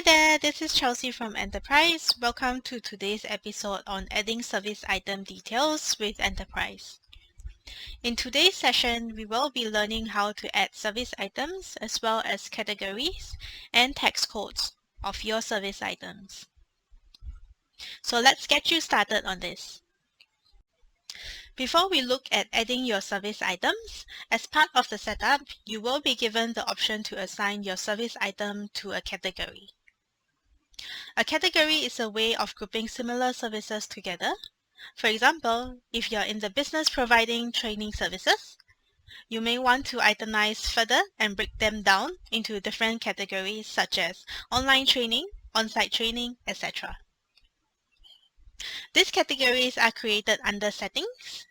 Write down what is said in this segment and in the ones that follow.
there, this is Chelsea from Enterprise. Welcome to today's episode on adding service item details with Enterprise. In today's session, we will be learning how to add service items as well as categories and text codes of your service items. So let's get you started on this. Before we look at adding your service items, as part of the setup, you will be given the option to assign your service item to a category. A category is a way of grouping similar services together. For example, if you're in the business providing training services, you may want to itemize further and break them down into different categories such as online training, on-site training, etc. These categories are created under Settings,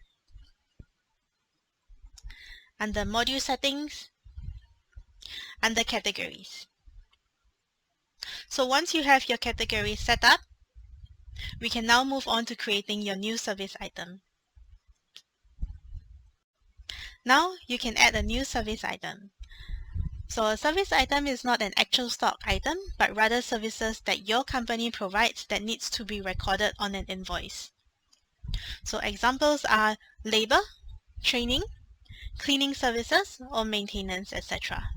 under Module Settings, under Categories. So once you have your categories set up, we can now move on to creating your new service item. Now you can add a new service item. So a service item is not an actual stock item, but rather services that your company provides that needs to be recorded on an invoice. So examples are labor, training, cleaning services, or maintenance, etc.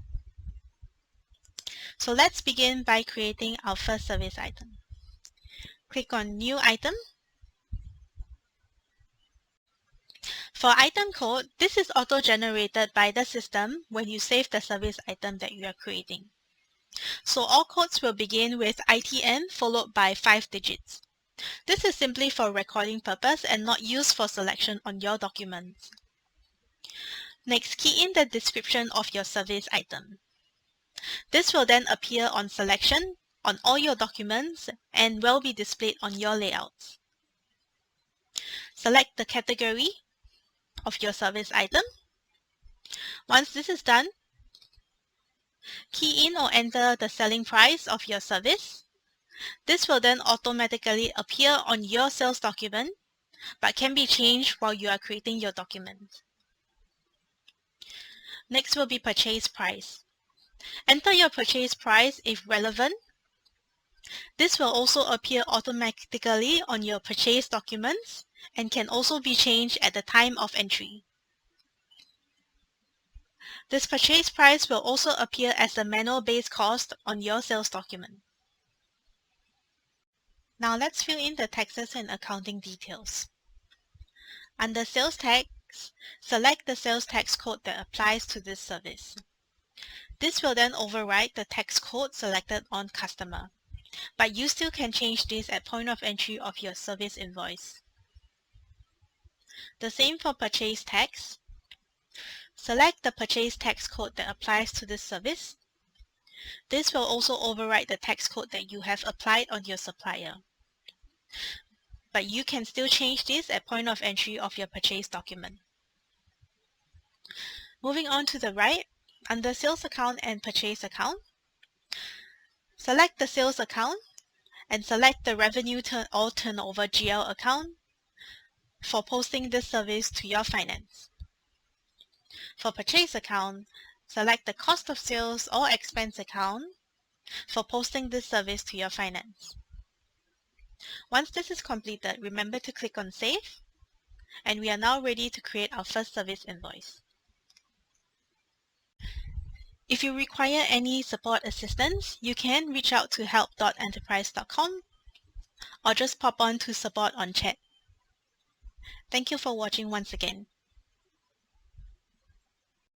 So let's begin by creating our first service item. Click on New Item. For item code, this is auto-generated by the system when you save the service item that you are creating. So all codes will begin with ITN followed by 5 digits. This is simply for recording purpose and not used for selection on your documents. Next, key in the description of your service item. This will then appear on selection on all your documents and will be displayed on your layouts. Select the category of your service item. Once this is done, key in or enter the selling price of your service. This will then automatically appear on your sales document, but can be changed while you are creating your document. Next will be purchase price. Enter your purchase price if relevant. This will also appear automatically on your purchase documents and can also be changed at the time of entry. This purchase price will also appear as the manual base cost on your sales document. Now let's fill in the taxes and accounting details. Under Sales Tax, select the sales tax code that applies to this service. This will then override the tax code selected on Customer, but you still can change this at point of entry of your service invoice. The same for purchase tax. Select the purchase tax code that applies to this service. This will also override the tax code that you have applied on your supplier, but you can still change this at point of entry of your purchase document. Moving on to the right, under Sales Account and Purchase Account, select the Sales Account and select the Revenue or Turnover GL account for posting this service to your finance. For Purchase Account, select the Cost of Sales or Expense account for posting this service to your finance. Once this is completed, remember to click on Save, and we are now ready to create our first service invoice. If you require any support assistance, you can reach out to help.enterprise.com or just pop on to support on chat. Thank you for watching once again.